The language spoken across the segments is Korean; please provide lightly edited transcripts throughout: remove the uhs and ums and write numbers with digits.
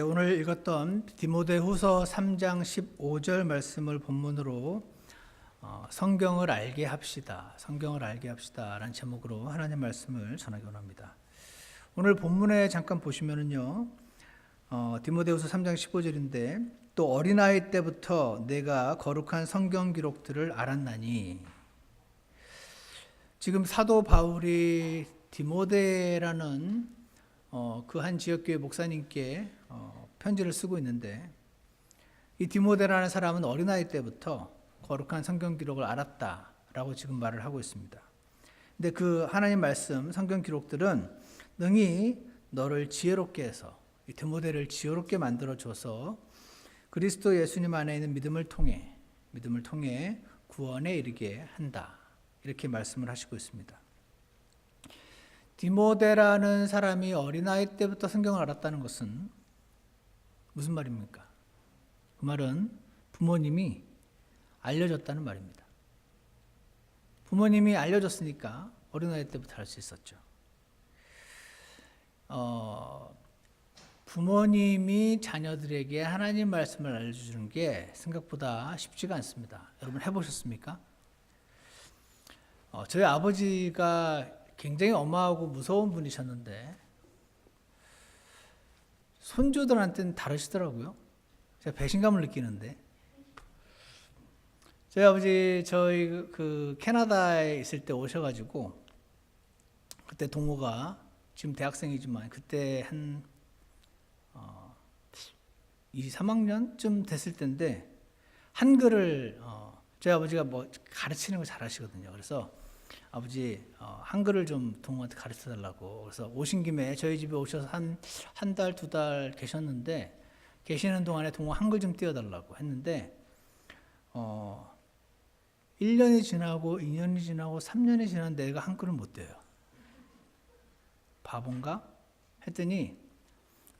오늘 읽었던 디모데후서 3장 15절 말씀을 본문으로 성경을 알게 합시다. 성경을 알게 합시다. 라는 제목으로 하나님 말씀을 전하기 원합니다. 오늘 본문에 잠깐 보시면은요, 디모데후서 3장 15절인데, 또 어린아이 때부터 내가 거룩한 성경 기록들을 알았나니, 지금 사도 바울이 디모데라는 그 한 지역교회 목사님께 편지를 쓰고 있는데, 이 디모데라는 사람은 어린아이 때부터 거룩한 성경 기록을 알았다라고 지금 말을 하고 있습니다. 근데 그 하나님 말씀 성경 기록들은 능히 너를 지혜롭게 해서, 이 디모데를 지혜롭게 만들어 줘서 그리스도 예수님 안에 있는 믿음을 통해 구원에 이르게 한다, 이렇게 말씀을 하시고 있습니다. 디모데라는 사람이 어린아이 때부터 성경을 알았다는 것은 무슨 말입니까? 그 말은 부모님이 알려줬다는 말입니다. 부모님이 알려줬으니까 어린아이 때부터 알 수 있었죠. 부모님이 자녀들에게 하나님 말씀을 알려주는 게 생각보다 쉽지가 않습니다. 여러분 해보셨습니까? 저희 아버지가 굉장히 엄하고 무서운 분이셨는데 손주들한테는 다르시더라고요. 제가 배신감을 느끼는데, 저희 아버지 저희 그 캐나다에 있을 때 오셔가지고, 그때 동호가 지금 대학생이지만 그때 한 2, 3학년쯤 됐을 때인데, 한글을 저희 아버지가 뭐 가르치는 걸 잘하시거든요. 그래서 아버지 한글을 좀 동호한테 가르쳐 달라고, 그래서 오신 김에 저희 집에 오셔서 한 달, 2달 계셨는데, 계시는 동안에 동호 한글 좀 띄워달라고 했는데 1년이 지나고 2년이 지나고 3년이 지났는데 애가 한글을 못 띄워요. 바본가? 했더니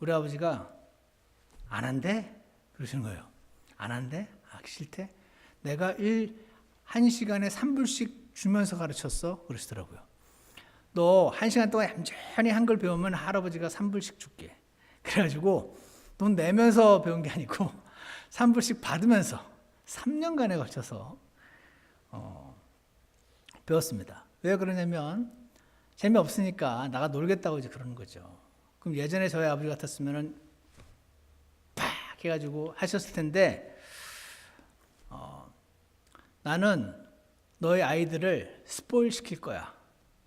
우리 아버지가 안 한대? 그러시는 거예요. 안 한대? 싫대? 내가 1시간에 3불씩 주면서 가르쳤어? 그러시더라고요. 너 1시간 동안 얌전히 한글 배우면 할아버지가 3불씩 줄게. 그래가지고 돈 내면서 배운 게 아니고 3불씩 받으면서 3년간에 걸쳐서 배웠습니다. 왜 그러냐면 재미없으니까 나가 놀겠다고 이제 그러는 거죠. 그럼 예전에 저희 아버지 같았으면은 팍 해가지고 하셨을 텐데, 나는 너희 아이들을 스포일 시킬 거야,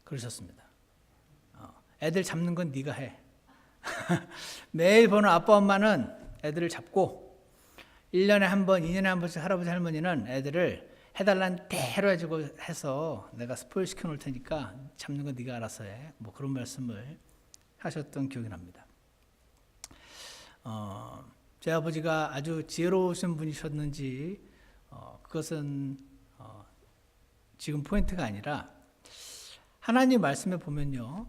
그러셨습니다. 애들 잡는 건 네가 해. 매일 보는 아빠 엄마는 애들을 잡고 1년에 한 번, 2년에 한 번씩 할아버지 할머니는 애들을 해달라는 대로 해서 내가 스포일 시켜 놓을 테니까 잡는 건 네가 알아서 해. 뭐 그런 말씀을 하셨던 기억이 납니다. 제 아버지가 아주 지혜로우신 분이셨는지 그것은 지금 포인트가 아니라, 하나님 말씀에 보면요,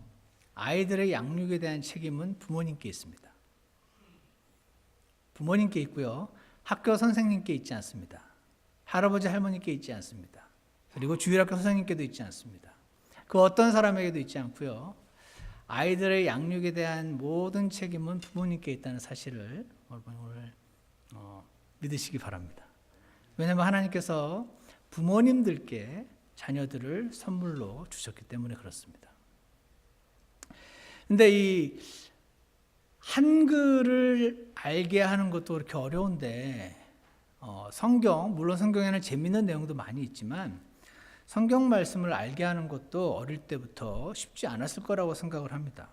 아이들의 양육에 대한 책임은 부모님께 있습니다. 부모님께 있고요, 학교 선생님께 있지 않습니다. 할아버지 할머니께 있지 않습니다. 그리고 주일학교 선생님께도 있지 않습니다. 그 어떤 사람에게도 있지 않고요, 아이들의 양육에 대한 모든 책임은 부모님께 있다는 사실을 오늘 믿으시기 바랍니다. 왜냐하면 하나님께서 부모님들께 자녀들을 선물로 주셨기 때문에 그렇습니다. 근데 이 한글을 알게 하는 것도 그렇게 어려운데, 물론 성경에는 재미있는 내용도 많이 있지만 성경 말씀을 알게 하는 것도 어릴 때부터 쉽지 않았을 거라고 생각을 합니다.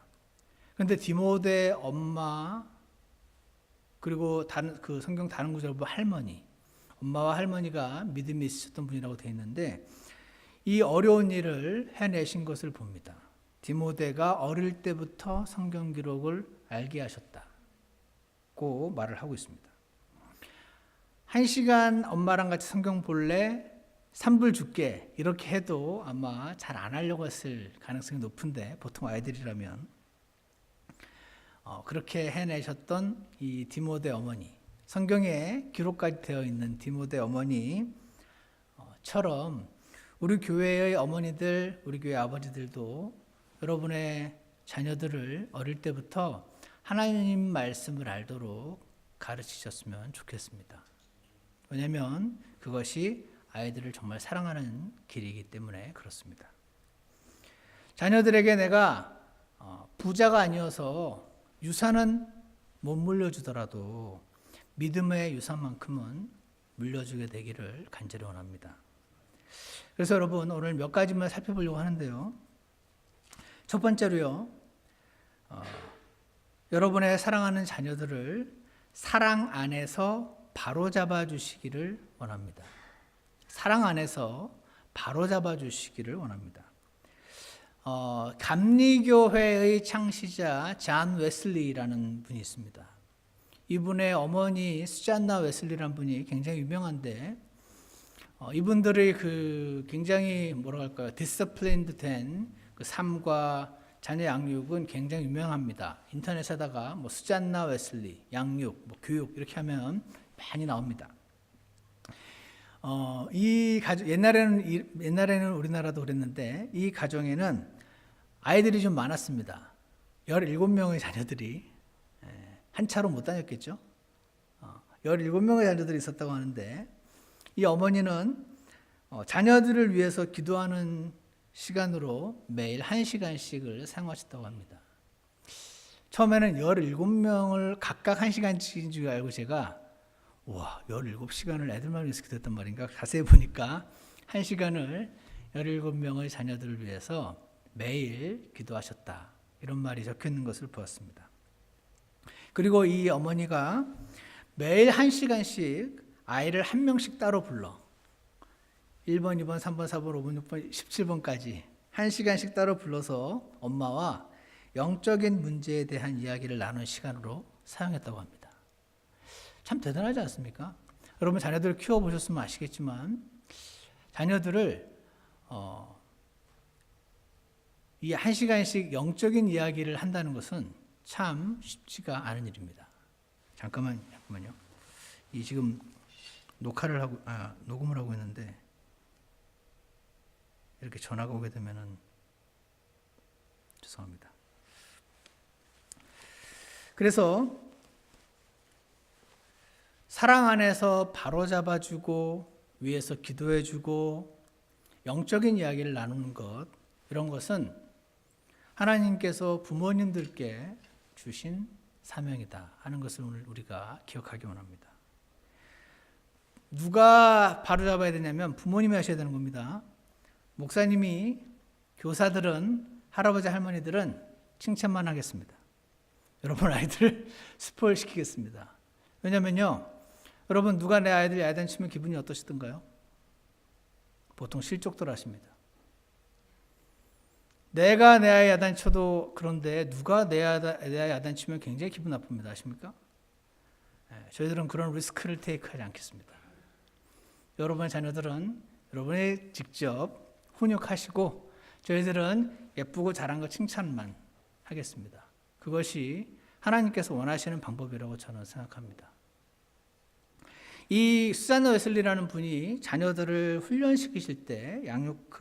그런데 디모데 엄마, 그리고 그 성경 다른 구절 보면 할머니, 엄마와 할머니가 믿음이 있으셨던 분이라고 되어 있는데, 이 어려운 일을 해내신 것을 봅니다. 디모데가 어릴 때부터 성경 기록을 알게 하셨다고 말을 하고 있습니다. 1시간 엄마랑 같이 성경 볼래? 3불 줄게. 이렇게 해도 아마 잘 안 하려고 했을 가능성이 높은데, 보통 아이들이라면 그렇게 해내셨던 이 디모데 어머니, 성경에 기록까지 되어 있는 디모데 어머니처럼 우리 교회의 어머니들, 우리 교회 아버지들도 여러분의 자녀들을 어릴 때부터 하나님 말씀을 알도록 가르치셨으면 좋겠습니다. 왜냐하면 그것이 아이들을 정말 사랑하는 길이기 때문에 그렇습니다. 자녀들에게 내가 부자가 아니어서 유산은 못 물려주더라도 믿음의 유산만큼은 물려주게 되기를 간절히 원합니다. 그래서 여러분 오늘 몇 가지만 살펴보려고 하는데요. 첫 번째로요. 여러분의 사랑하는 자녀들을 사랑 안에서 바로잡아 주시기를 원합니다. 사랑 안에서 바로잡아 주시기를 원합니다. 감리교회의 창시자 잔 웨슬리라는 분이 있습니다. 이분의 어머니 수잔나 웨슬리라는 분이 굉장히 유명한데 이분들의 그 굉장히 뭐라 할까요? 디스플레인드 된 그 삶과 자녀 양육은 굉장히 유명합니다. 인터넷에다가 뭐 수잔나 웨슬리 양육, 뭐 교육 이렇게 하면 많이 나옵니다. 이 가정 옛날에는 우리나라도 그랬는데 이 가정에는 아이들이 좀 많았습니다. 17명의 자녀들이 한 차로 못 다녔겠죠. 17명의 자녀들이 있었다고 하는데 이 어머니는 자녀들을 위해서 기도하는 시간으로 매일 1시간씩을 사용하셨다고 합니다. 처음에는 17명을 각각 1시간씩인 줄 알고 제가 와 17시간을 애들만 위해서 기도했단 말인가 자세히 보니까 1시간을 17명의 자녀들을 위해서 매일 기도하셨다. 이런 말이 적혀있는 것을 보았습니다. 그리고 이 어머니가 매일 1시간씩 아이를 한 명씩 따로 불러 1번, 2번, 3번, 4번, 5번, 6번, 17번까지 1시간씩 따로 불러서 엄마와 영적인 문제에 대한 이야기를 나눈 시간으로 사용했다고 합니다. 참 대단하지 않습니까? 여러분 자녀들을 키워보셨으면 아시겠지만 자녀들을 이 1시간씩 영적인 이야기를 한다는 것은 참 쉽지가 않은 일입니다. 잠깐만요. 이 지금 녹음을 하고 있는데 이렇게 전화가 오게 되면은 죄송합니다. 그래서 사랑 안에서 바로잡아주고 위에서 기도해주고 영적인 이야기를 나누는 것 이런 것은 하나님께서 부모님들께 주신 사명이다 하는 것을 오늘 우리가 기억하기 원합니다. 누가 바로잡아야 되냐면 부모님이 하셔야 되는 겁니다. 목사님이 교사들은 할아버지 할머니들은 칭찬만 하겠습니다. 여러분 아이들을 스포일 시키겠습니다. 왜냐면요 여러분 누가 내 아이들 야단 치면 기분이 어떠시던가요? 보통 실족들 하십니다. 내가 내 아이 야단 쳐도 그런데 누가 내 아이 야단 치면 굉장히 기분 나쁩니다. 아십니까? 저희들은 그런 리스크를 테이크하지 않겠습니다. 여러분의 자녀들은 여러분이 직접 훈육하시고 저희들은 예쁘고 잘한 거 칭찬만 하겠습니다. 그것이 하나님께서 원하시는 방법이라고 저는 생각합니다. 이 수잔나 웨슬리라는 분이 자녀들을 훈련시키실 때 양육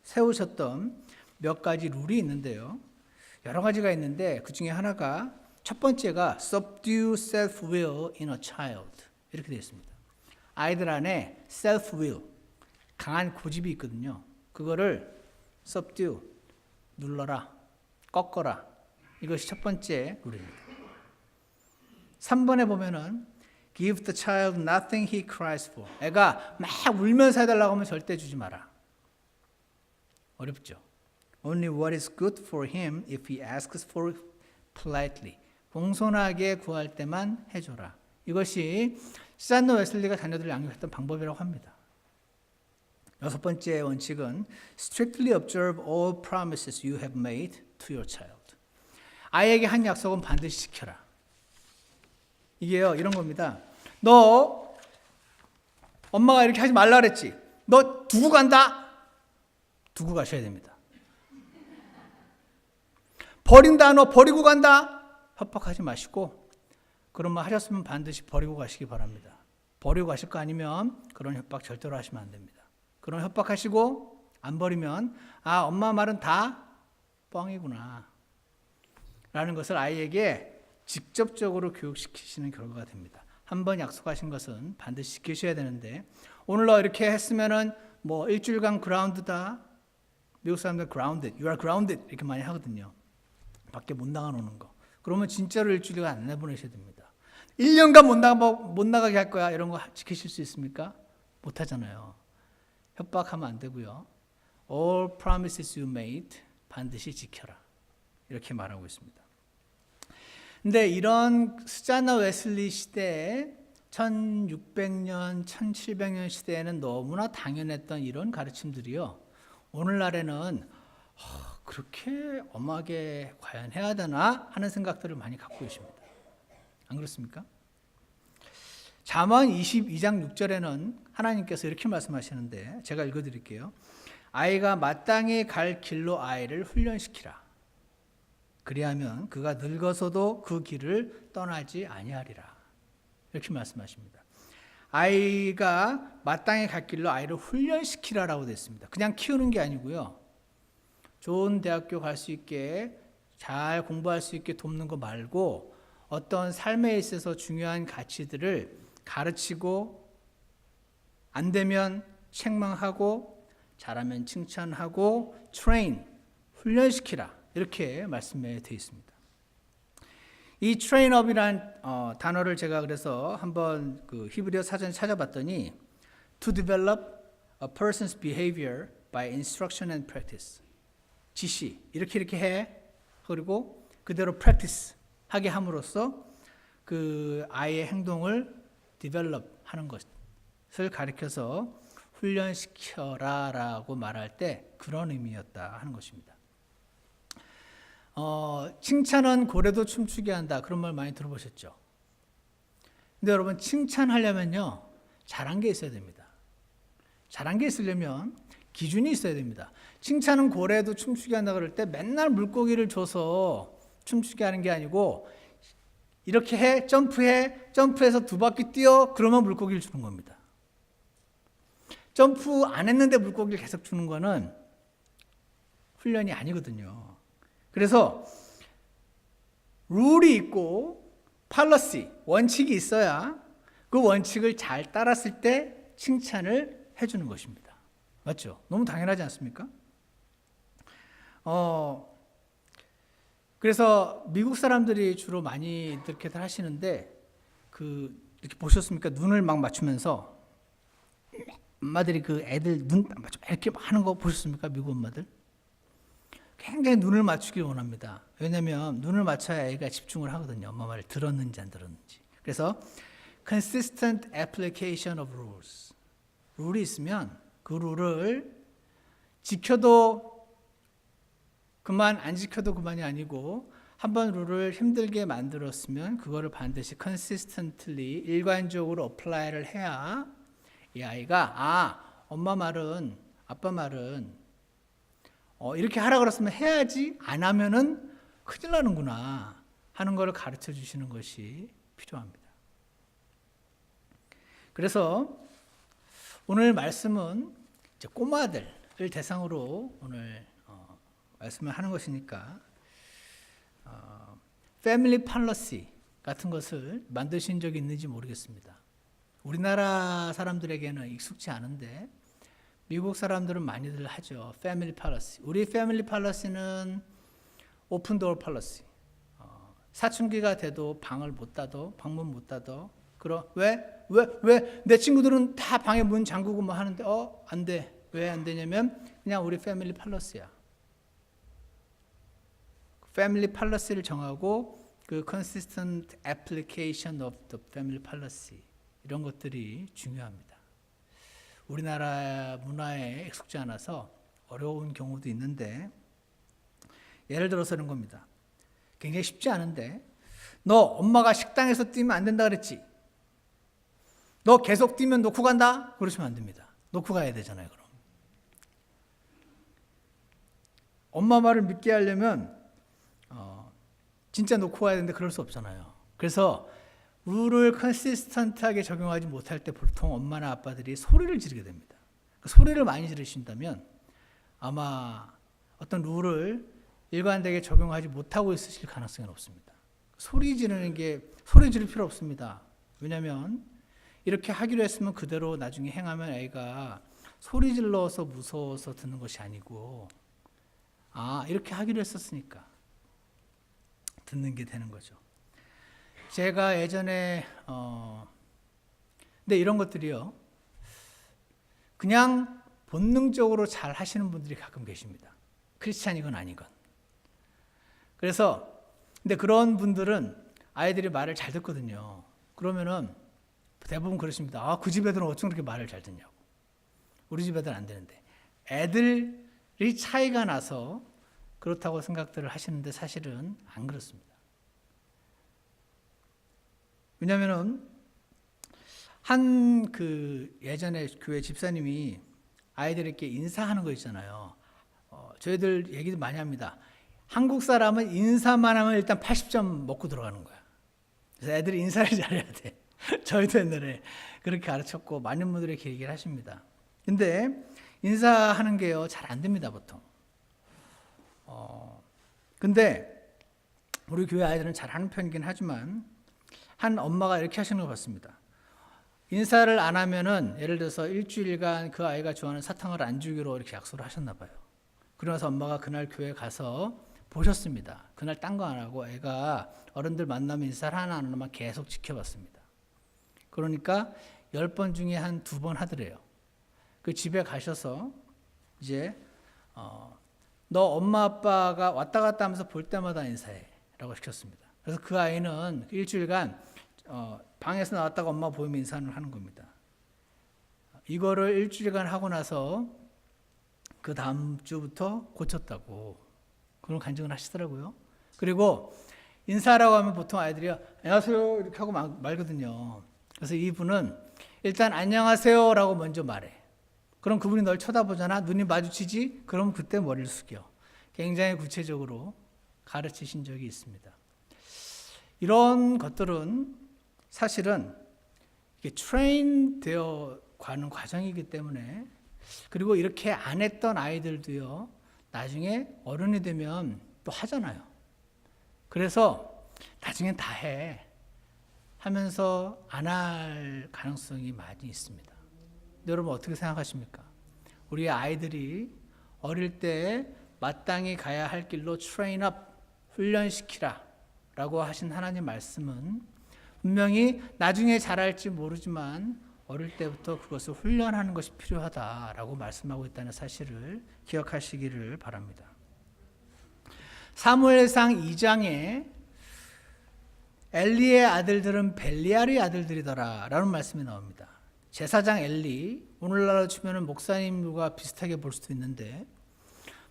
세우셨던 몇 가지 룰이 있는데요. 여러 가지가 있는데 그 중에 하나가 첫 번째가 subdue self-will in a child 이렇게 되어 있습니다. 아이들 안에 self-will 강한 고집이 있거든요. 그거를 subdue 눌러라, 꺾어라 이것이 첫 번째 룰입니다. 3번에 보면은 give the child nothing he cries for. 애가 막 울면서 해달라고 하면 절대 주지 마라. 어렵죠. Only what is good for him if he asks for it politely. 공손하게 구할 때만 해줘라. 이것이 수잔나 웨슬리가 자녀들을 양육했던 방법이라고 합니다. 여섯 번째 원칙은 strictly observe all promises you have made to your child. 아이에게 한 약속은 반드시 지켜라. 이게요 이런 겁니다. 너 엄마가 이렇게 하지 말라 그랬지. 너 두고 간다. 두고 가셔야 됩니다. 버린다. 너 버리고 간다. 협박하지 마시고 그런 말 하셨으면 반드시 버리고 가시기 바랍니다. 버리고 가실 거 아니면 그런 협박 절대로 하시면 안 됩니다. 그런 협박하시고 안 버리면 엄마 말은 다 뻥이구나 라는 것을 아이에게 직접적으로 교육시키시는 결과가 됩니다. 한번 약속하신 것은 반드시 지키셔야 되는데 오늘 너 이렇게 했으면은 뭐 일주일간 그라운드다. 미국 사람들 grounded, you are grounded 이렇게 많이 하거든요. 밖에 못 나가노는 거. 그러면 진짜로 일주일간 안 내보내셔야 됩니다. 1년간 못 나가게 할 거야. 이런 거 지키실 수 있습니까? 못 하잖아요. 협박하면 안 되고요. All promises you made 반드시 지켜라. 이렇게 말하고 있습니다. 근데 이런 스자나 웨슬리 시대에 1600년, 1700년 시대에는 너무나 당연했던 이런 가르침들이요. 오늘날에는 그렇게 엄하게 과연 해야 되나 하는 생각들을 많이 갖고 계십니다. 안 그렇습니까? 잠언 22장 6절에는 하나님께서 이렇게 말씀하시는데 제가 읽어드릴게요. 아이가 마땅히 갈 길로 아이를 훈련시키라. 그리하면 그가 늙어서도 그 길을 떠나지 아니하리라. 이렇게 말씀하십니다. 아이가 마땅히 갈 길로 아이를 훈련시키라라고 되어 있습니다. 그냥 키우는 게 아니고요. 좋은 대학교 갈 수 있게 잘 공부할 수 있게 돕는 거 말고 어떤 삶에 있어서 중요한 가치들을 가르치고 안 되면 책망하고 잘하면 칭찬하고 트레인, 훈련시키라. 이렇게 말씀에 되어 있습니다. 이 trainup이란 단어를 제가 그래서 한번 그 히브리어 사전에 찾아봤더니 to develop a person's behavior by instruction and practice. 지시, 이렇게 해. 그리고 그대로 practice 하게 함으로써 그 아이의 행동을 develop 하는 것을 가리켜서 훈련시켜라라고 말할 때 그런 의미였다 하는 것입니다. 칭찬은 고래도 춤추게 한다. 그런 말 많이 들어보셨죠? 근데 여러분 칭찬하려면요. 잘한 게 있어야 됩니다. 잘한 게 있으려면 기준이 있어야 됩니다. 칭찬은 고래도 춤추게 한다 그럴 때 맨날 물고기를 줘서 춤추게 하는 게 아니고 이렇게 해, 점프해, 점프해서 2바퀴 뛰어 그러면 물고기를 주는 겁니다. 점프 안 했는데 물고기를 계속 주는 거는 훈련이 아니거든요. 그래서 룰이 있고 팔러시, 원칙이 있어야 그 원칙을 잘 따랐을 때 칭찬을 해주는 것입니다. 맞죠? 너무 당연하지 않습니까? 그래서 미국 사람들이 주로 많이 이렇게 하시는데 이렇게 보셨습니까? 눈을 막 맞추면서 엄마들이 그 애들 눈 맞춰 이렇게 하는 거 보셨습니까? 미국 엄마들? 굉장히 눈을 맞추길 원합니다. 왜냐하면 눈을 맞춰야 애가 집중을 하거든요. 엄마 말을 들었는지 안 들었는지. 그래서 consistent application of rules. 룰이 있으면 그 룰을 지켜도 그만, 안 지켜도 그만이 아니고 한번 룰을 힘들게 만들었으면 그거를 반드시 consistently 일관적으로 apply를 해야 이 아이가 엄마 말은, 아빠 말은 이렇게 하라 그랬으면 해야지, 안 하면은 큰일 나는구나 하는 것을 가르쳐 주시는 것이 필요합니다. 그래서 오늘 말씀은 이제 꼬마들을 대상으로 오늘 말씀을 하는 것이니까 패밀리 팔러시 같은 것을 만드신 적이 있는지 모르겠습니다. 우리나라 사람들에게는 익숙치 않은데 미국 사람들은 많이들 하죠. 패밀리 팔러시. 우리 패밀리 팔러시는 오픈 도어 팔러시. 사춘기가 돼도 방을 못 닫아, 방문 못 닫아. 왜? 내 친구들은 다 방에 문 잠그고 뭐 하는데 안 돼. 왜 안 되냐면 그냥 우리 패밀리 팔러시야. 패밀리 팔러시를 정하고 그 consistent application of the family policy 이런 것들이 중요합니다. 우리나라 문화에 익숙지 않아서 어려운 경우도 있는데 예를 들어서 이런 겁니다. 굉장히 쉽지 않은데 너 엄마가 식당에서 뛰면 안 된다 그랬지? 너 계속 뛰면 놓고 간다? 그러시면 안 됩니다. 놓고 가야 되잖아요. 그럼 엄마 말을 믿게 하려면 진짜 놓고 가야 되는데 그럴 수 없잖아요. 그래서 룰을 컨시스턴트하게 적용하지 못할 때 보통 엄마나 아빠들이 소리를 지르게 됩니다. 소리를 많이 지르신다면 아마 어떤 룰을 일관되게 적용하지 못하고 있으실 가능성이 높습니다. 소리 지르는 게 소리 지를 필요 없습니다. 왜냐하면 이렇게 하기로 했으면 그대로 나중에 행하면 애가 소리 질러서 무서워서 듣는 것이 아니고 이렇게 하기로 했었으니까 듣는 게 되는 거죠. 제가 예전에 근데 이런 것들이요 그냥 본능적으로 잘 하시는 분들이 가끔 계십니다. 크리스찬이건 아니건. 그래서 근데 그런 분들은 아이들이 말을 잘 듣거든요. 그러면은 대부분 그러십니다. 그 집 애들은 어쩜 그렇게 말을 잘 듣냐고. 우리 집 애들은 안 되는데. 애들이 차이가 나서 그렇다고 생각들을 하시는데 사실은 안 그렇습니다. 왜냐면은 예전에 교회 집사님이 아이들에게 인사하는 거 있잖아요. 저희들 얘기도 많이 합니다. 한국 사람은 인사만 하면 일단 80점 먹고 들어가는 거야. 그래서 애들이 인사를 잘해야 돼. 저희도 옛날에 그렇게 가르쳤고 많은 분들이 이렇게 얘기를 하십니다. 근데 인사하는 게요 잘 안 됩니다 보통. 근데 우리 교회 아이들은 잘하는 편이긴 하지만 한 엄마가 이렇게 하시는 걸 봤습니다. 인사를 안 하면은 예를 들어서 일주일간 그 아이가 좋아하는 사탕을 안 주기로 이렇게 약속을 하셨나 봐요. 그러면서 엄마가 그날 교회 가서 보셨습니다. 그날 딴 거 안 하고 애가 어른들 만나면 인사를 하나 안 하나만 계속 지켜봤습니다. 그러니까 10번 중에 한 2번 하더래요. 그 집에 가셔서 이제 너 엄마 아빠가 왔다 갔다 하면서 볼 때마다 인사해 라고 시켰습니다. 그래서 그 아이는 일주일간 방에서 나왔다가 엄마 보이면 인사를 하는 겁니다. 이거를 일주일간 하고 나서 그 다음 주부터 고쳤다고 그런 간증을 하시더라고요. 그리고 인사라고 하면 보통 아이들이 안녕하세요 이렇게 하고 말거든요. 그래서 이분은 일단 안녕하세요라고 먼저 말해. 그럼 그분이 널 쳐다보잖아. 눈이 마주치지? 그럼 그때 머리를 숙여. 굉장히 구체적으로 가르치신 적이 있습니다. 이런 것들은 사실은 이게 트레인 되어 가는 과정이기 때문에 그리고 이렇게 안 했던 아이들도요 나중에 어른이 되면 또 하잖아요. 그래서 나중엔 다 해 하면서 안 할 가능성이 많이 있습니다. 여러분 어떻게 생각하십니까? 우리 아이들이 어릴 때 마땅히 가야 할 길로 트레인업 훈련시키라 라고 하신 하나님 말씀은 분명히 나중에 잘할지 모르지만 어릴 때부터 그것을 훈련하는 것이 필요하다라고 말씀하고 있다는 사실을 기억하시기를 바랍니다. 사무엘상 2장에 엘리의 아들들은 벨리알의 아들들이더라 라는 말씀이 나옵니다. 제사장 엘리, 오늘날로 치면 목사님과 비슷하게 볼 수도 있는데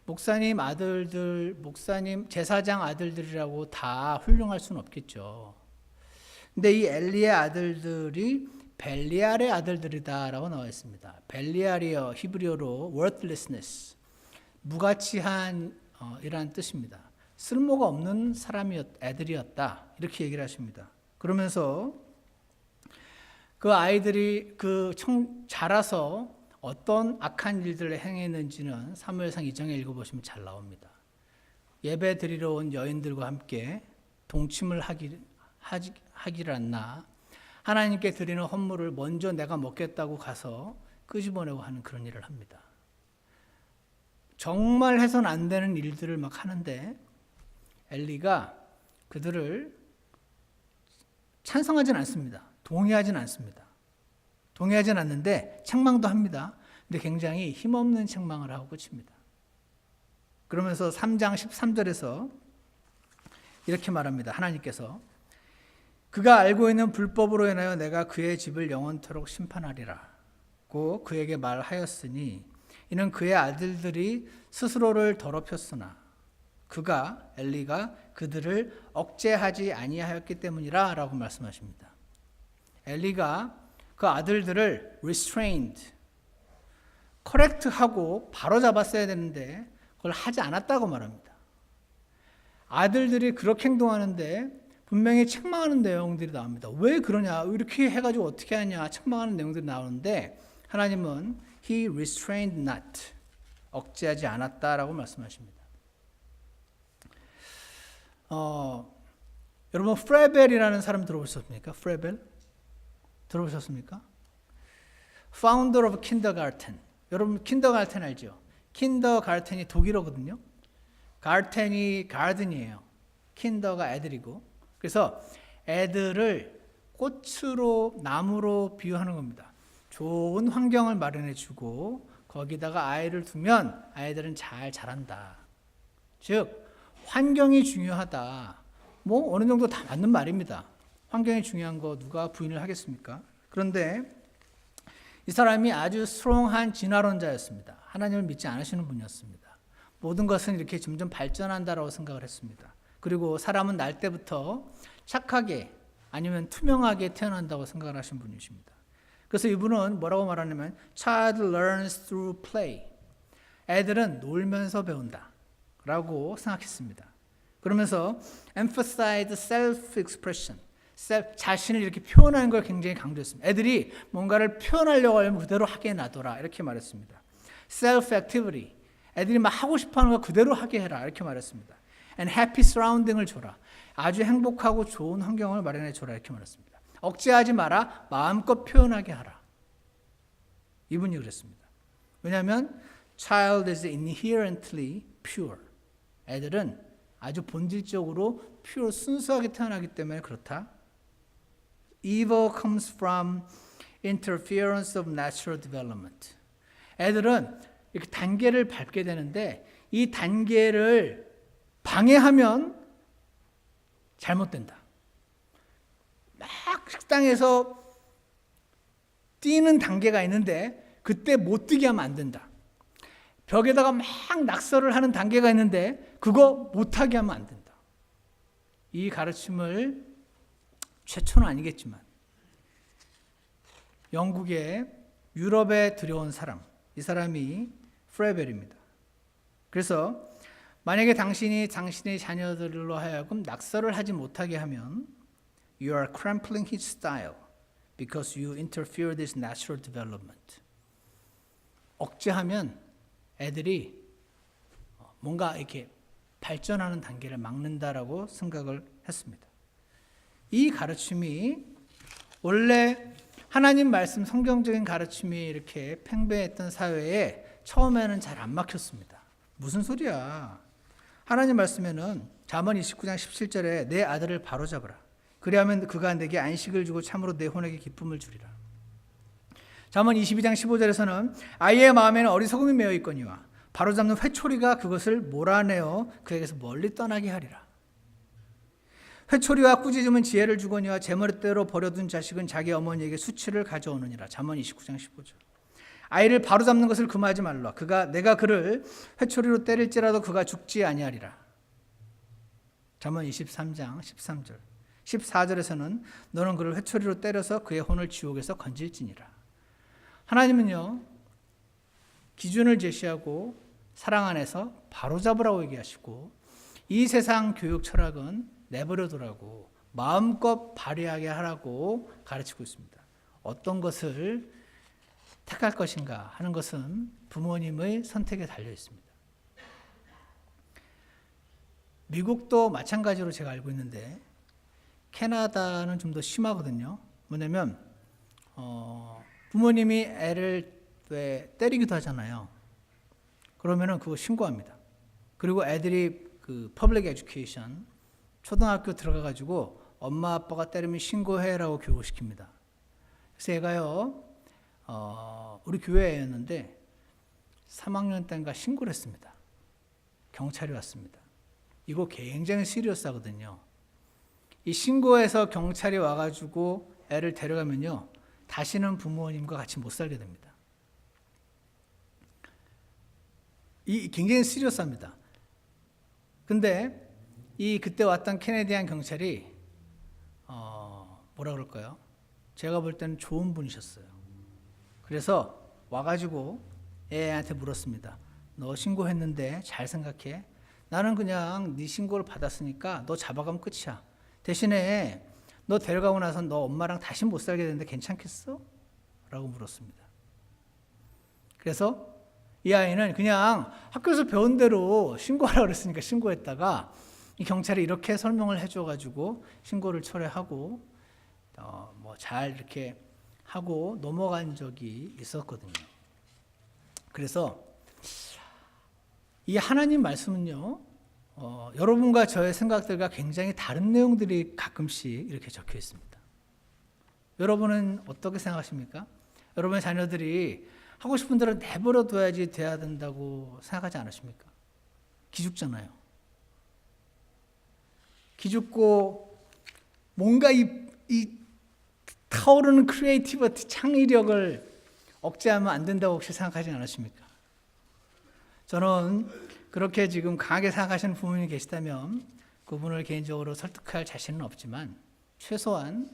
목사님 아들들, 제사장 아들들이라고 다 훌륭할 수는 없겠죠. 근데 이 엘리의 아들들이 벨리알의 아들들이다라고 나와 있습니다. 벨리알이요 히브리어로 worthlessness, 무가치한 이라는 뜻입니다. 쓸모가 없는 애들이었다 이렇게 얘기를 하십니다. 그러면서 그 아이들이 자라서 어떤 악한 일들을 행했는지는 사무엘상 2장에 읽어보시면 잘 나옵니다. 예배 드리러 온 여인들과 함께 동침을 하기를 않나 하나님께 드리는 헌물을 먼저 내가 먹겠다고 가서 끄집어내고 하는 그런 일을 합니다. 정말 해서는 안 되는 일들을 막 하는데 엘리가 그들을 찬성하진 않습니다. 동의하진 않는데 책망도 합니다. 근데 굉장히 힘없는 책망을 하고 끝입니다. 그러면서 3장 13절에서 이렇게 말합니다. 하나님께서 그가 알고 있는 불법으로 인하여 내가 그의 집을 영원토록 심판하리라고 그에게 말하였으니 이는 그의 아들들이 스스로를 더럽혔으나 엘리가 그들을 억제하지 아니하였기 때문이라 라고 말씀하십니다. 엘리가 그 아들들을 restrained, correct하고 바로 잡았어야 되는데 그걸 하지 않았다고 말합니다. 아들들이 그렇게 행동하는데 분명히 책망하는 내용들이 나옵니다. 왜 그러냐? 이렇게 해가지고 어떻게 하냐? 책망하는 내용들이 나오는데 하나님은 He restrained not, 억제하지 않았다라고 말씀하십니다. 여러분 프레벨이라는 사람 들어보셨습니까? 프레벨? 들어보셨습니까? Founder of Kindergarten. 여러분 킨더가르텐 알죠? 킨더가르텐이 독일어거든요. 가르텐이 가든이에요. 킨더가 애들이고. 그래서 애들을 꽃으로 나무로 비유하는 겁니다. 좋은 환경을 마련해 주고 거기다가 아이를 두면 아이들은 잘 자란다. 즉 환경이 중요하다. 뭐 어느 정도 다 맞는 말입니다. 환경이 중요한 거 누가 부인을 하겠습니까? 그런데 이 사람이 아주 스트롱한 진화론자였습니다. 하나님을 믿지 않으시는 분이었습니다. 모든 것은 이렇게 점점 발전한다라고 생각을 했습니다. 그리고 사람은 날 때부터 착하게 아니면 투명하게 태어난다고 생각을 하신 분이십니다. 그래서 이분은 뭐라고 말하냐면 Child learns through play. 애들은 놀면서 배운다 라고 생각했습니다. 그러면서 emphasize self-expression. 자신을 이렇게 표현하는 걸 굉장히 강조했습니다. 애들이 뭔가를 표현하려고 하면 그대로 하게 놔둬라 이렇게 말했습니다. self-activity. 애들이 막 하고 싶어하는 거 그대로 하게 해라 이렇게 말했습니다. and happy surrounding을 줘라. 아주 행복하고 좋은 환경을 마련해 줘라 이렇게 말했습니다. 억제하지 마라. 마음껏 표현하게 하라. 이분이 그랬습니다. 왜냐하면 child is inherently pure. 애들은 아주 본질적으로 pure 순수하게 태어나기 때문에 그렇다. Evil comes from interference of natural development. 애들은 이렇게 단계를 밟게 되는데 이 단계를 방해하면 잘못된다. 막 식당에서 뛰는 단계가 있는데 그때 못 뛰게 하면 안 된다. 벽에다가 막 낙서를 하는 단계가 있는데 그거 못하게 하면 안 된다. 이 가르침을 최초는 아니겠지만 영국에 유럽에 들여온 사람, 이 사람이 프레벨입니다. 그래서 만약에 당신이 당신의 자녀들로 하여금 낙서를 하지 못하게 하면 You are crampling his style because you interfere with his natural development. 억제하면 애들이 뭔가 이렇게 발전하는 단계를 막는다라고 생각을 했습니다. 이 가르침이 원래 하나님 말씀 성경적인 가르침이 이렇게 팽배했던 사회에 처음에는 잘 안 막혔습니다. 무슨 소리야? 하나님 말씀에는 잠언 29장 17절에 내 아들을 바로잡으라. 그리하면 그가 내게 안식을 주고 참으로 내 혼에게 기쁨을 주리라. 잠언 22장 15절에서는 아이의 마음에는 어리석음이 매어 있거니와 바로잡는 회초리가 그것을 몰아내어 그에게서 멀리 떠나게 하리라. 회초리와 꾸짖음은 지혜를 주거니와 제머리대로 버려둔 자식은 자기 어머니에게 수치를 가져오느니라. 잠언 29장 15절. 아이를 바로잡는 것을 금하지 말라. 내가 그를 회초리로 때릴지라도 그가 죽지 아니하리라. 잠언 23장 13절. 14절에서는 너는 그를 회초리로 때려서 그의 혼을 지옥에서 건질지니라. 하나님은요, 기준을 제시하고 사랑 안에서 바로잡으라고 얘기하시고 이 세상 교육 철학은 내버려두라고 마음껏 발휘하게 하라고 가르치고 있습니다. 어떤 것을 택할 것인가 하는 것은 부모님의 선택에 달려 있습니다. 미국도 마찬가지로 제가 알고 있는데 캐나다는 좀 더 심하거든요. 뭐냐면 부모님이 애를 때리기도 하잖아요. 그러면은 그거 신고합니다. 그리고 애들이 그 퍼블릭 에듀케이션 초등학교 들어가가지고 엄마 아빠가 때리면 신고해라고 교육시킵니다. 그래서 얘가요, 우리 교회였는데 3학년 때인가 신고를 했습니다. 경찰이 왔습니다. 이거 굉장히 시리어스하거든요. 이 신고해서 경찰이 와가지고 애를 데려가면요, 다시는 부모님과 같이 못 살게 됩니다. 이 굉장히 시리어스합니다. 근데 그때 왔던 캐네디안 경찰이 뭐라 그럴까요? 제가 볼 때는 좋은 분이셨어요. 그래서 와가지고 애한테 물었습니다. 너 신고했는데 잘 생각해. 나는 그냥 네 신고를 받았으니까 너 잡아가면 끝이야. 대신에 너 데려가고 나서 너 엄마랑 다시 못 살게 되는데 괜찮겠어? 라고 물었습니다. 그래서 이 아이는 그냥 학교에서 배운 대로 신고하라고 그랬으니까 신고했다가 이 경찰이 이렇게 설명을 해줘가지고 신고를 철회하고 뭐 잘 이렇게 하고 넘어간 적이 있었거든요. 그래서 이 하나님 말씀은요, 여러분과 저의 생각들과 굉장히 다른 내용들이 가끔씩 이렇게 적혀 있습니다. 여러분은 어떻게 생각하십니까? 여러분의 자녀들이 하고 싶은 대로 내버려 둬야지 돼야 된다고 생각하지 않으십니까? 기죽잖아요. 기죽고 뭔가 이 타오르는 크리에이티비티, 창의력을 억제하면 안 된다고 혹시 생각하지 않으십니까? 저는 그렇게 지금 강하게 생각하시는 부모님이 계시다면 그분을 개인적으로 설득할 자신은 없지만 최소한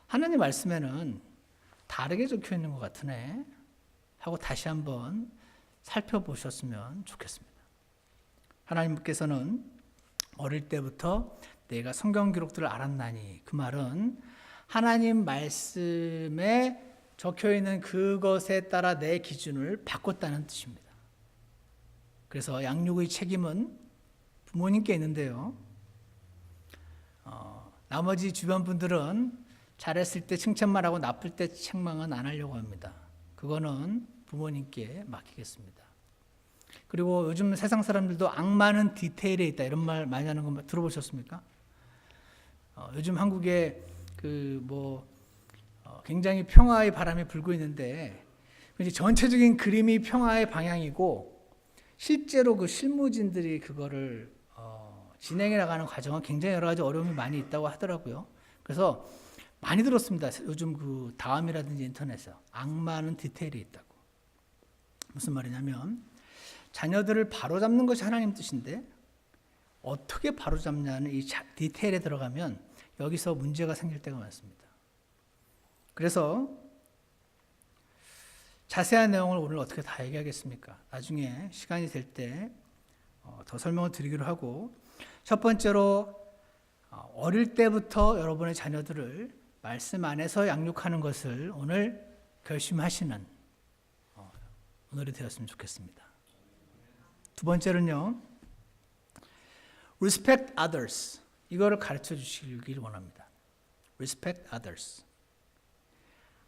하나님 말씀에는 다르게 적혀 있는 것 같으네 하고 다시 한번 살펴보셨으면 좋겠습니다. 하나님께서는 어릴 때부터 내가 성경 기록들을 알았나니, 그 말은 하나님 말씀에 적혀 있는 그것에 따라 내 기준을 바꿨다는 뜻입니다. 그래서 양육의 책임은 부모님께 있는데요. 나머지 주변 분들은 잘했을 때 칭찬만 하고 나쁠 때 책망은 안 하려고 합니다. 그거는 부모님께 맡기겠습니다. 그리고 요즘 세상 사람들도 악마는 디테일에 있다 이런 말 많이 하는 거 들어보셨습니까? 요즘 한국에 굉장히 평화의 바람이 불고 있는데 전체적인 그림이 평화의 방향이고 실제로 그 실무진들이 그거를 진행해 나가는 과정은 굉장히 여러 가지 어려움이 많이 있다고 하더라고요. 그래서 많이 들었습니다. 요즘 그 다음이라든지 인터넷에 악마는 디테일이 있다고. 무슨 말이냐면 자녀들을 바로잡는 것이 하나님 뜻인데 어떻게 바로잡냐는 이 디테일에 들어가면 여기서 문제가 생길 때가 많습니다. 그래서 자세한 내용을 오늘 어떻게 다 얘기하겠습니까? 나중에 시간이 될 때 더 설명을 드리기로 하고, 첫 번째로 어릴 때부터 여러분의 자녀들을 말씀 안에서 양육하는 것을 오늘 결심하시는 오늘이 되었으면 좋겠습니다. 두 번째는요, respect others, 이거를 가르쳐 주시길 원합니다. respect others.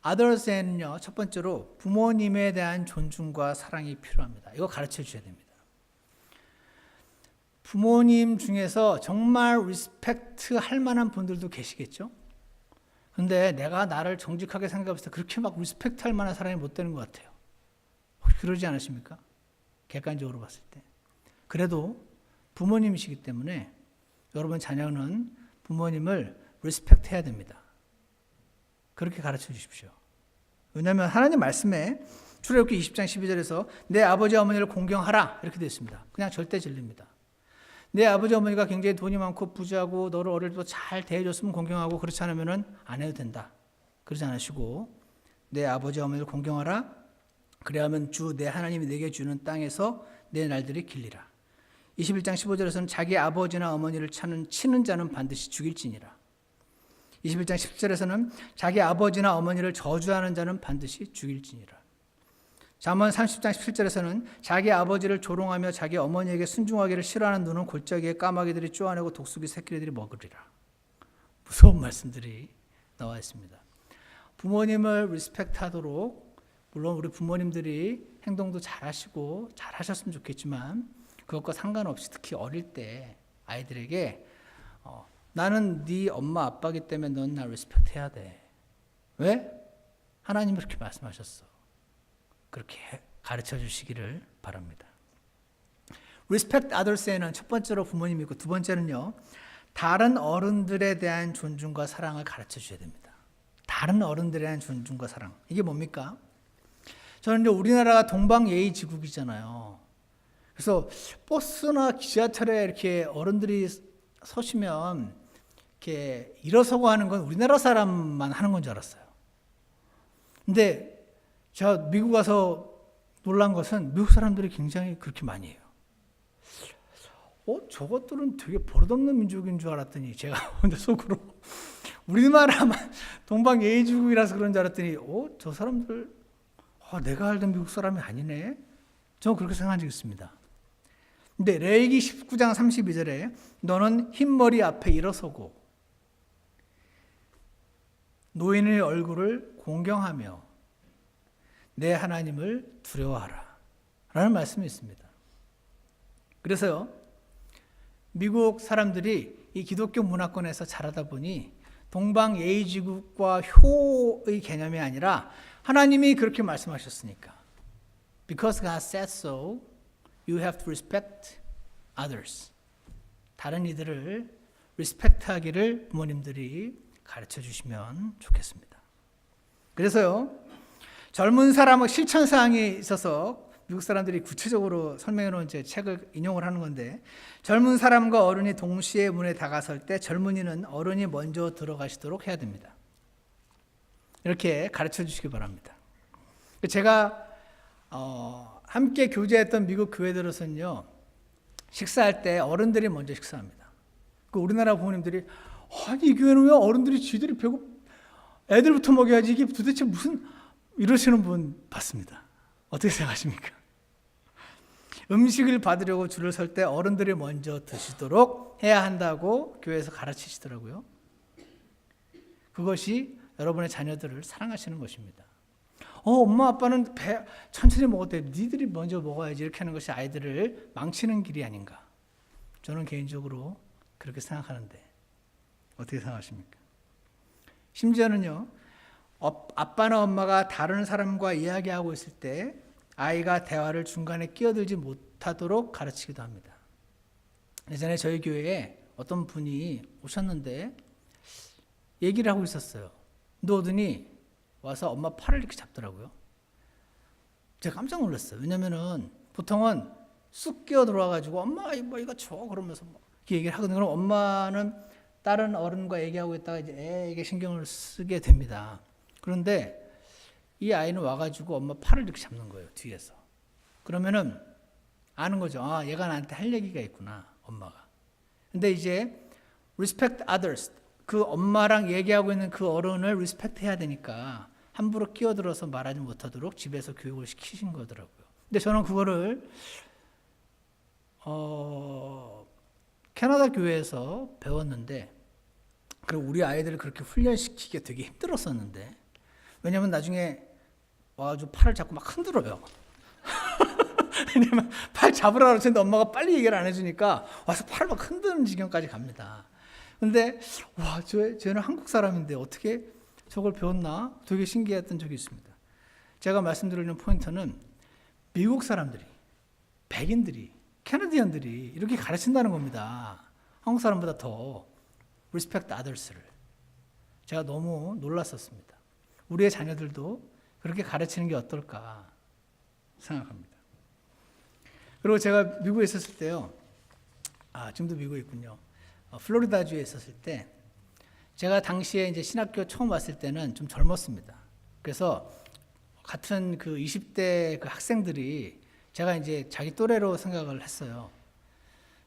others에는요, 첫 번째로 부모님에 대한 존중과 사랑이 필요합니다. 이거 가르쳐 주셔야 됩니다. 부모님 중에서 정말 리스펙트 할 만한 분들도 계시겠죠? 근데 내가 나를 정직하게 생각했을 때 그렇게 막 리스펙트 할 만한 사람이 못 되는 것 같아요. 혹시 그러지 않으십니까? 객관적으로 봤을 때. 그래도 부모님이시기 때문에 여러분 자녀는 부모님을 리스펙트 해야 됩니다. 그렇게 가르쳐 주십시오. 왜냐하면 하나님 말씀에 출애굽기 20장 12절에서 내 아버지 어머니를 공경하라 이렇게 되어 있습니다. 그냥 절대 진리입니다. 내 아버지 어머니가 굉장히 돈이 많고 부자고 너를 어릴 때 잘 대해줬으면 공경하고, 그렇지 않으면 안 해도 된다. 그러지 않으시고 내 아버지 어머니를 공경하라. 그래야만 주 내 하나님이 내게 주는 땅에서 내 날들이 길리라. 21장 15절에서는 자기 아버지나 어머니를 치는 자는 반드시 죽일지니라. 21장 10절에서는 자기 아버지나 어머니를 저주하는 자는 반드시 죽일지니라. 잠언 30장 17절에서는 자기 아버지를 조롱하며 자기 어머니에게 순종하기를 싫어하는 눈은 골짜기에 까마귀들이 쪼아내고 독수리 새끼들이 먹으리라. 무서운 말씀들이 나와 있습니다. 부모님을 리스펙트하도록, 물론 우리 부모님들이 행동도 잘하시고 잘하셨으면 좋겠지만 그것과 상관없이 특히 어릴 때 아이들에게 나는 네 엄마 아빠기 때문에 넌 나 리스펙트 해야 돼. 왜? 하나님이 그렇게 말씀하셨어. 그렇게 가르쳐 주시기를 바랍니다. Respect others에는 첫 번째로 부모님이 있고, 두 번째는요, 다른 어른들에 대한 존중과 사랑을 가르쳐 주셔야 됩니다. 다른 어른들에 대한 존중과 사랑. 이게 뭡니까? 저는 이제 우리나라가 동방예의지국이잖아요. 그래서 버스나 지하철에 이렇게 어른들이 서시면 이렇게 일어서고 하는 건 우리나라 사람만 하는 건 줄 알았어요. 근데 제가 미국 가서 놀란 것은 미국 사람들이 굉장히 그렇게 많이 해요. 저것들은 되게 버릇없는 민족인 줄 알았더니 제가 혼자 속으로 우리나라만 동방예의지국이라서 그런 줄 알았더니 저 사람들 내가 알던 미국 사람이 아니네. 저는 그렇게 생각한 적이 있습니다. 근데 레위기 19장 32절에 너는 흰머리 앞에 일어서고 노인의 얼굴을 공경하며 내 하나님을 두려워하라 라는 말씀이 있습니다. 그래서요, 미국 사람들이 이 기독교 문화권에서 자라다 보니 동방예의지국과 효의 개념이 아니라 하나님이 그렇게 말씀하셨으니까 Because God said so, you have to respect others. 다른 이들을 리스펙트하기를 부모님들이 가르쳐 주시면 좋겠습니다. 그래서요, 젊은 사람의 실천 사항이 있어서 미국 사람들이 구체적으로 설명해 놓은 제 책을 인용을 하는 건데, 젊은 사람과 어른이 동시에 문에 다가설 때 젊은이는 어른이 먼저 들어가시도록 해야 됩니다. 이렇게 가르쳐 주시기 바랍니다. 제가 함께 교제했던 미국 교회들에서는요, 식사할 때 어른들이 먼저 식사합니다. 우리나라 부모님들이 아니 이 교회는 왜 어른들이 쥐들이 애들부터 먹여야지 이게 도대체 무슨 이러시는 분 봤습니다. 어떻게 생각하십니까? 음식을 받으려고 줄을 설 때 어른들이 먼저 드시도록 해야 한다고 교회에서 가르치시더라고요. 그것이 여러분의 자녀들을 사랑하시는 것입니다. 엄마 아빠는 천천히 먹어도 돼. 니들이 먼저 먹어야지. 이렇게 하는 것이 아이들을 망치는 길이 아닌가. 저는 개인적으로 그렇게 생각하는데 어떻게 생각하십니까? 심지어는요, 아빠나 엄마가 다른 사람과 이야기하고 있을 때 아이가 대화를 중간에 끼어들지 못하도록 가르치기도 합니다. 예전에 저희 교회에 어떤 분이 오셨는데 얘기를 하고 있었어요. 오더니 와서 엄마 팔을 이렇게 잡더라고요. 제가 깜짝 놀랐어요. 왜냐면은 보통은 쑥 끼어 들어와가지고 엄마 이거 줘 그러면서 이렇게 얘기를 하거든요. 그럼 엄마는 다른 어른과 얘기하고 있다가 이제 애에게 신경을 쓰게 됩니다. 그런데 이 아이는 와가지고 엄마 팔을 이렇게 잡는 거예요, 뒤에서. 그러면은 아는 거죠. 아, 얘가 나한테 할 얘기가 있구나, 엄마가. 근데 이제 respect others, 그 엄마랑 얘기하고 있는 그 어른을 리스펙트 해야 되니까 함부로 끼어들어서 말하지 못하도록 집에서 교육을 시키신 거더라고요. 근데 저는 그거를 캐나다 교회에서 배웠는데, 그리고 우리 아이들을 그렇게 훈련시키기가 되게 힘들었었는데, 왜냐면 나중에 와가지고 팔을 잡고 막 흔들어요. 왜냐면 팔 잡으라고 했는데 엄마가 빨리 얘기를 안 해주니까 와서 팔을 막 흔드는 지경까지 갑니다. 근데 와, 쟤는 한국 사람인데 어떻게 저걸 배웠나 되게 신기했던 적이 있습니다. 제가 말씀드리는 포인트는 미국 사람들이, 백인들이, 캐나디언들이 이렇게 가르친다는 겁니다. 한국 사람보다 더 respect others를. 제가 너무 놀랐었습니다. 우리의 자녀들도 그렇게 가르치는 게 어떨까 생각합니다. 그리고 제가 미국에 있었을 때요, 지금도 미국에 있군요. 플로리다주에 있었을 때, 제가 당시에 이제 신학교 처음 왔을 때는 좀 젊었습니다. 그래서 같은 그 20대 그 학생들이 제가 이제 자기 또래로 생각을 했어요.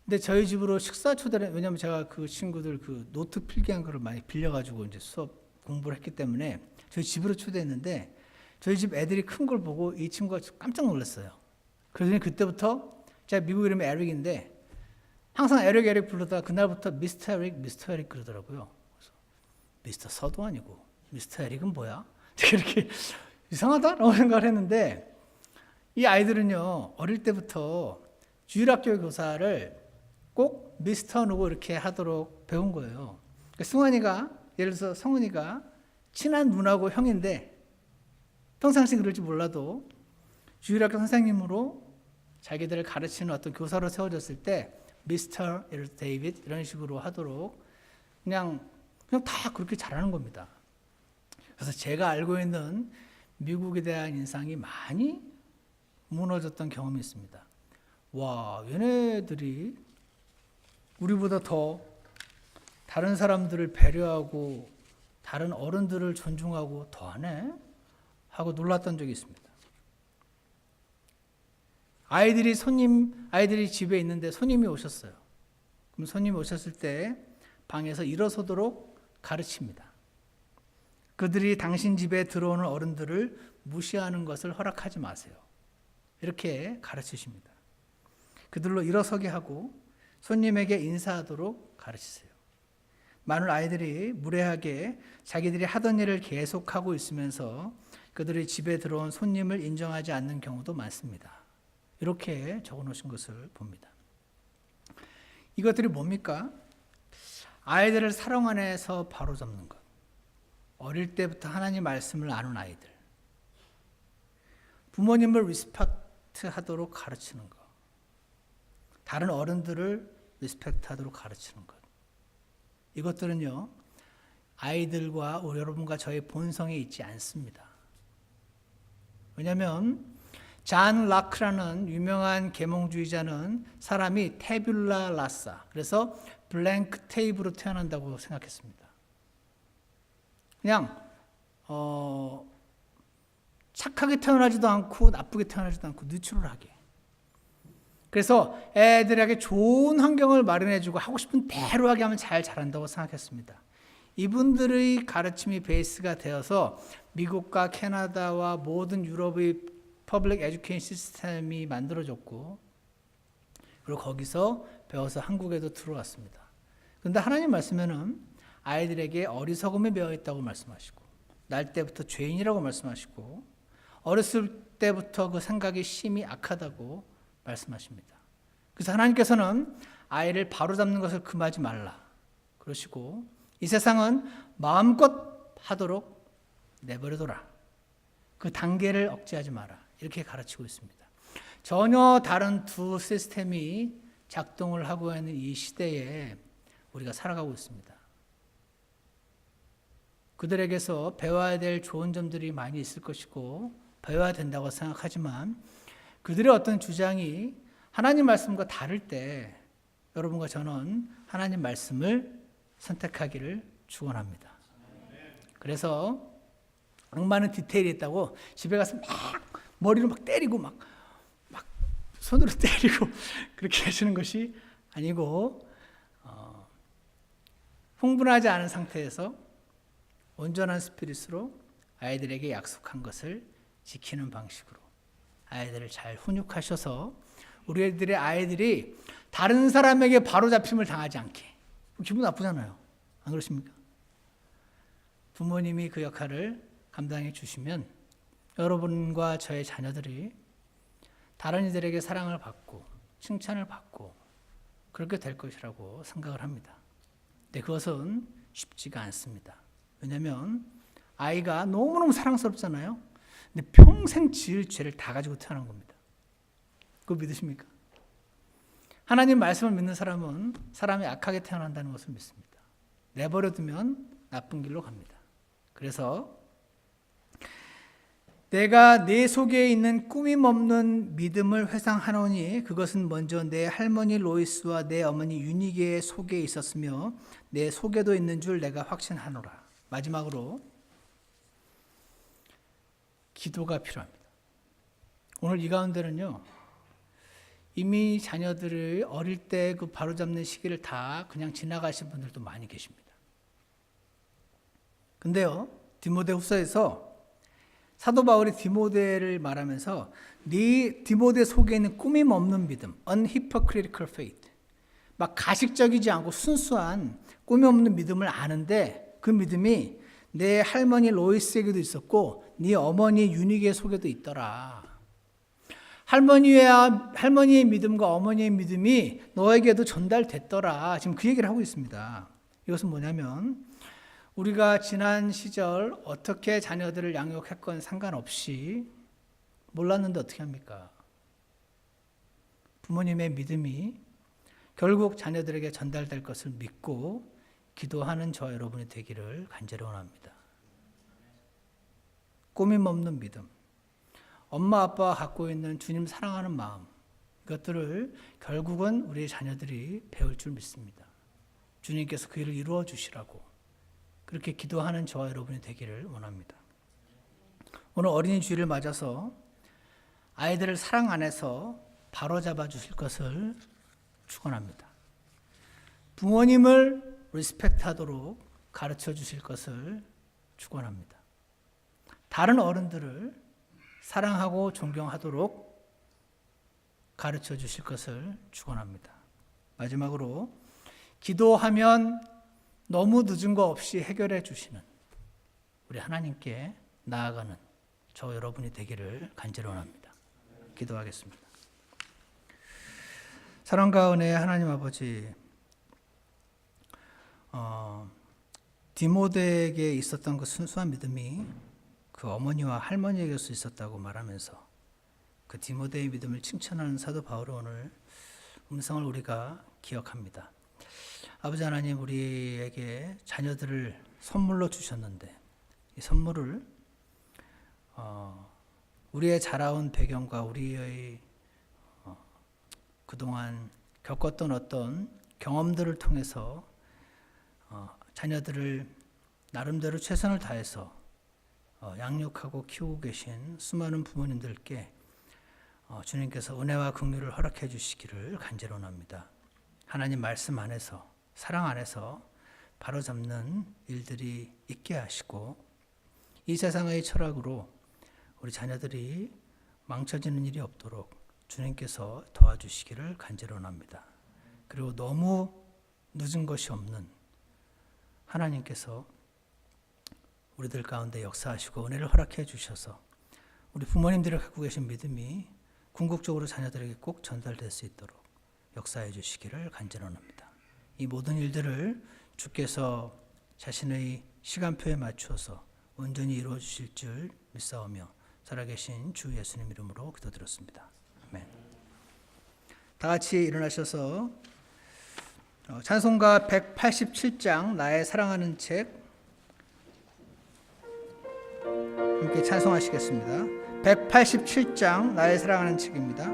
근데 저희 집으로 식사 초대를, 왜냐면 제가 그 친구들 그 노트 필기한 거를 많이 빌려가지고 이제 수업 공부를 했기 때문에 저희 집으로 초대했는데, 저희 집 애들이 큰 걸 보고 이 친구가 깜짝 놀랐어요. 그래서 그때부터, 제가 미국 이름이 에릭인데 항상 에릭 부르다가 그날부터 미스터 에릭 그러더라고요. 그래서 미스터 서도 아니고 미스터 에릭은 뭐야? 이렇게 이상하다라고 생각을 했는데, 이 아이들은요, 어릴 때부터 주일학교 교사를 꼭 미스터 누구 이렇게 하도록 배운 거예요. 그러니까 승환이가, 예를 들어서 성훈이가 친한 누나고 형인데 평상시 그럴지 몰라도 주일학교 선생님으로 자기들을 가르치는 어떤 교사로 세워졌을 때 미스터 데이빗 이런 식으로 하도록 그냥 다 그렇게 잘하는 겁니다. 그래서 제가 알고 있는 미국에 대한 인상이 많이 무너졌던 경험이 있습니다. 와, 얘네들이 우리보다 더 다른 사람들을 배려하고 다른 어른들을 존중하고 더하네? 하고 놀랐던 적이 있습니다. 아이들이 집에 있는데 손님이 오셨어요. 그럼 손님이 오셨을 때 방에서 일어서도록 가르칩니다. 그들이 당신 집에 들어오는 어른들을 무시하는 것을 허락하지 마세요. 이렇게 가르치십니다. 그들로 일어서게 하고 손님에게 인사하도록 가르치세요. 많은 아이들이 무례하게 자기들이 하던 일을 계속하고 있으면서 그들의 집에 들어온 손님을 인정하지 않는 경우도 많습니다. 이렇게 적어놓으신 것을 봅니다. 이것들이 뭡니까? 아이들을 사랑 안에서 바로잡는 것. 어릴 때부터 하나님 말씀을 아는 아이들. 부모님을 리스펙트하도록 가르치는 것. 다른 어른들을 리스펙트하도록 가르치는 것. 이것들은요, 아이들과 여러분과 저의 본성에 있지 않습니다. 왜냐하면 잔 라크라는 유명한 계몽주의자는 사람이 태뷸라 라사, 그래서 블랭크 테이프로 태어난다고 생각했습니다. 그냥 착하게 태어나지도 않고 나쁘게 태어나지도 않고 뉴트럴하게. 그래서 애들에게 좋은 환경을 마련해주고 하고 싶은 대로 하게 하면 잘 자란다고 생각했습니다. 이분들의 가르침이 베이스가 되어서 미국과 캐나다와 모든 유럽의 퍼블릭 에듀케이션 시스템이 만들어졌고, 그리고 거기서 배워서 한국에도 들어왔습니다. 그런데 하나님 말씀에는 아이들에게 어리석음에 배어 있다고 말씀하시고, 날 때부터 죄인이라고 말씀하시고, 어렸을 때부터 그 생각이 심히 악하다고 말씀하십니다. 그래서 하나님께서는 아이를 바로잡는 것을 금하지 말라 그러시고, 이 세상은 마음껏 하도록 내버려둬라. 그 단계를 억제하지 마라. 이렇게 가르치고 있습니다. 전혀 다른 두 시스템이 작동을 하고 있는 이 시대에 우리가 살아가고 있습니다. 그들에게서 배워야 될 좋은 점들이 많이 있을 것이고 배워야 된다고 생각하지만 그들의 어떤 주장이 하나님 말씀과 다를 때 여러분과 저는 하나님 말씀을 선택하기를 축원합니다. 그래서 악마는 디테일이 있다고 집에 가서 막 머리로 막 때리고 막 손으로 때리고 그렇게 하시는 것이 아니고 흥분하지 않은 상태에서 온전한 스피릿으로 아이들에게 약속한 것을 지키는 방식으로 아이들을 잘 훈육하셔서 우리들의 아이들이 다른 사람에게 바로잡힘을 당하지 않게. 기분 나쁘잖아요. 안 그렇습니까? 부모님이 그 역할을 감당해 주시면 여러분과 저의 자녀들이 다른 이들에게 사랑을 받고 칭찬을 받고 그렇게 될 것이라고 생각을 합니다. 근데 그것은 쉽지가 않습니다. 왜냐하면 아이가 너무너무 사랑스럽잖아요. 근데 평생 지을 죄를 다 가지고 태어난 겁니다. 그거 믿으십니까? 하나님 말씀을 믿는 사람은 사람이 악하게 태어난다는 것을 믿습니다. 내버려두면 나쁜 길로 갑니다. 그래서 내가 내 속에 있는 꾸밈 없는 믿음을 회상하노니 그것은 먼저 내 할머니 로이스와 내 어머니 유니게의 속에 있었으며 내 속에도 있는 줄 내가 확신하노라. 마지막으로 기도가 필요합니다. 오늘 이 가운데는요, 이미 자녀들을 어릴 때 그 바로잡는 시기를 다 그냥 지나가신 분들도 많이 계십니다. 근데요, 디모데후서에서 사도 바울이 디모데를 말하면서 네 디모데 속에 있는 꾸밈 없는 믿음, unhypocritical faith, 막 가식적이지 않고 순수한 꾸밈 없는 믿음을 아는데 그 믿음이 내 할머니 로이스에게도 있었고 네 어머니 유니게 속에도 있더라. 할머니의 믿음과 어머니의 믿음이 너에게도 전달됐더라. 지금 그 얘기를 하고 있습니다. 이것은 뭐냐면 우리가 지난 시절 어떻게 자녀들을 양육했건 상관없이 몰랐는데 어떻게 합니까? 부모님의 믿음이 결국 자녀들에게 전달될 것을 믿고 기도하는 저와 여러분이 되기를 간절히 원합니다. 꾸밈 없는 믿음, 엄마 아빠가 갖고 있는 주님 사랑하는 마음, 이것들을 결국은 우리 자녀들이 배울 줄 믿습니다. 주님께서 그 일을 이루어 주시라고 그렇게 기도하는 저와 여러분이 되기를 원합니다. 오늘 어린이 주일을 맞아서 아이들을 사랑 안에서 바로잡아 주실 것을 축원합니다. 부모님을 리스펙트하도록 가르쳐 주실 것을 축원합니다. 다른 어른들을 사랑하고 존경하도록 가르쳐 주실 것을 축원합니다. 마지막으로 기도하면 너무 늦은 거 없이 해결해 주시는 우리 하나님께 나아가는 저 여러분이 되기를 간절히 원합니다. 기도하겠습니다. 사랑과 은혜의 하나님 아버지, 디모데에게 있었던 그 순수한 믿음이 그 어머니와 할머니에게서 있었다고 말하면서 그 디모데의 믿음을 칭찬하는 사도 바울의 오늘 음성을 우리가 기억합니다. 아버지 하나님, 우리에게 자녀들을 선물로 주셨는데 이 선물을 우리의 자라온 배경과 우리의 그동안 겪었던 어떤 경험들을 통해서 자녀들을 나름대로 최선을 다해서 양육하고 키우고 계신 수많은 부모님들께 주님께서 은혜와 긍휼을 허락해 주시기를 간절히 원합니다. 하나님 말씀 안에서, 사랑 안에서 바로잡는 일들이 있게 하시고 이 세상의 철학으로 우리 자녀들이 망쳐지는 일이 없도록 주님께서 도와주시기를 간절히 원합니다. 그리고 너무 늦은 것이 없는 하나님께서 우리들 가운데 역사하시고 은혜를 허락해 주셔서 우리 부모님들이 갖고 계신 믿음이 궁극적으로 자녀들에게 꼭 전달될 수 있도록 역사해 주시기를 간절히 원합니다. 이 모든 일들을 주께서 자신의 시간표에 맞추어서 온전히 이루어 주실 줄 믿사오며 살아계신 주 예수님 이름으로 기도드렸습니다. 아멘. 다 같이 일어나셔서 찬송가 187장 나의 사랑하는 책 함께 찬송하시겠습니다. 187장 나의 사랑하는 책입니다.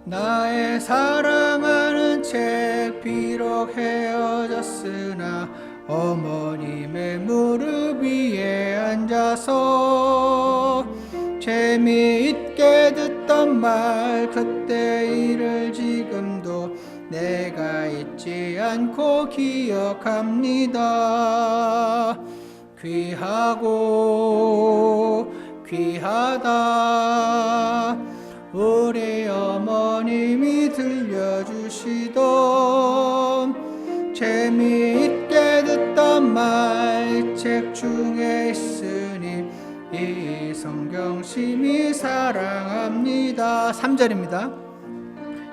나의 사랑하는 책 비록 헤어졌으나 어머님의 무릎 위에 앉아서 재미있게 듣던 말 그때 일을 지금도 내가 잊지 않고 기억합니다. 귀하고 귀하다 우리 어머님이 들려주시던 재미있게 듣던 말 책 중에 있으니 이 성경 심히 사랑합니다. 3절입니다.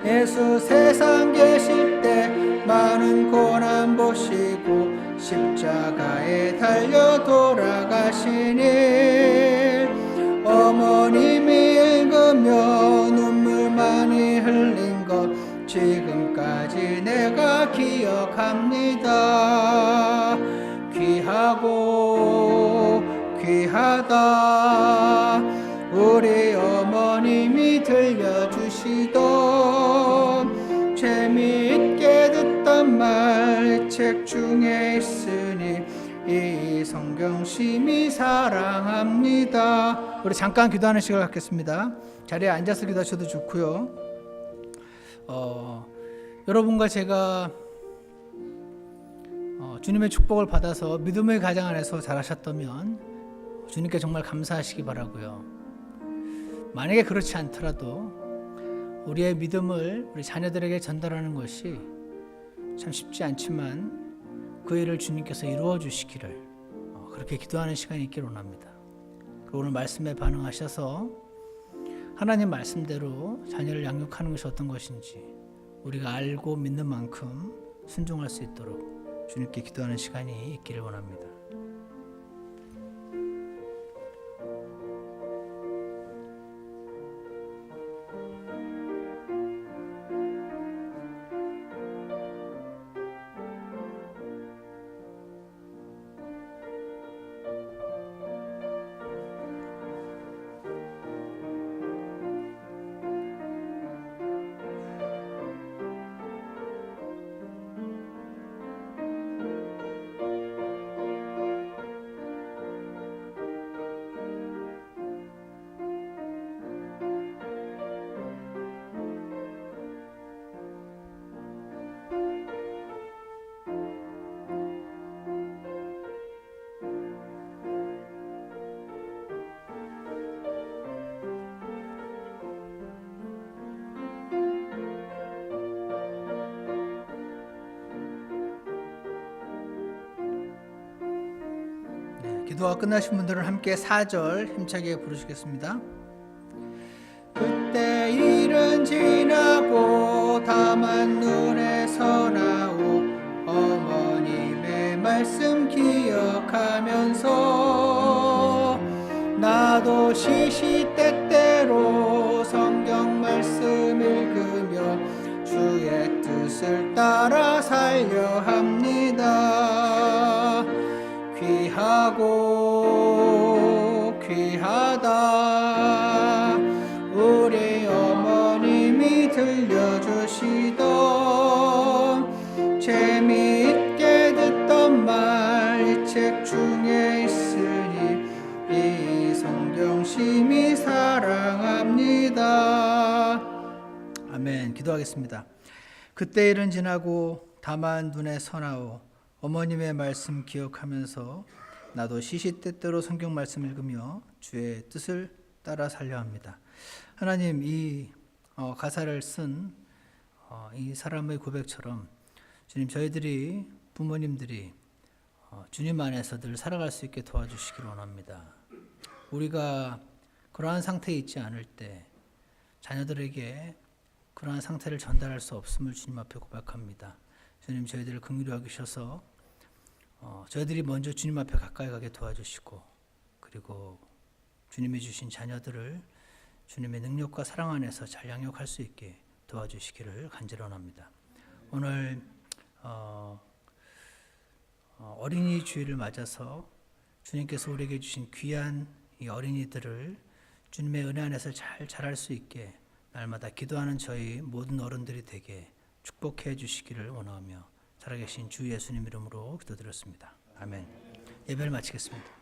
예수 세상 계실 때 많은 고난 보시고 십자가에 달려 돌아가신 일 어머님이 읽으며 눈물 많이 흘린 것 지금까지 내가 기억합니다. 귀하고 귀하다 우리 어머님이 들려주시던 재미있게 듣던 말 책 중에 있으니 이 성경 심히 사랑합니다. 우리 잠깐 기도하는 시간을 갖겠습니다. 자리에 앉아서 기도하셔도 좋고요. 여러분과 제가 주님의 축복을 받아서 믿음의 가정 안에서 자라셨다면 주님께 정말 감사하시기 바라고요. 만약에 그렇지 않더라도 우리의 믿음을 우리 자녀들에게 전달하는 것이 참 쉽지 않지만 그 일을 주님께서 이루어 주시기를 그렇게 기도하는 시간이 있기를 원합니다. 오늘 말씀에 반응하셔서 하나님 말씀대로 자녀를 양육하는 것이 어떤 것인지 우리가 알고 믿는 만큼 순종할 수 있도록 주님께 기도하는 시간이 있기를 원합니다. 기도가 끝나신 분들은 함께 4절 힘차게 부르시겠습니다. 그때 일은 지나고 다만 눈에 선하오 어머님의 말씀 기억하면서 나도 시시때때로 성경 말씀 읽으며 주의 뜻을 따라 살려 합니다. 귀하고 귀하다 우리 어머님이 들려주시던 재미있게 듣던 말 이 책 중에 있으니 이 성경 심히 사랑합니다. 아멘. 기도하겠습니다. 그때 일은 지나고 다만 눈에 선하오 어머님의 말씀 기억하면서 나도 시시때때로 성경 말씀 읽으며 주의 뜻을 따라 살려 합니다. 하나님, 이 가사를 쓴 이 사람의 고백처럼 주님, 저희들이 부모님들이 주님 안에서 늘 살아갈 수 있게 도와주시길 원합니다. 우리가 그러한 상태에 있지 않을 때 자녀들에게 그러한 상태를 전달할 수 없음을 주님 앞에 고백합니다. 주님, 저희들을 긍휼히 여기셔서 저희들이 먼저 주님 앞에 가까이 가게 도와주시고, 그리고 주님이 주신 자녀들을 주님의 능력과 사랑 안에서 잘 양육할 수 있게 도와주시기를 간절히 원합니다. 오늘 어린이 주일을 맞아서 주님께서 우리에게 주신 귀한 이 어린이들을 주님의 은혜 안에서 잘 자랄 수 있게 날마다 기도하는 저희 모든 어른들이 되게 축복해 주시기를 원하며 살아계신 주 예수님 이름으로 기도드렸습니다. 아멘. 예배를 마치겠습니다.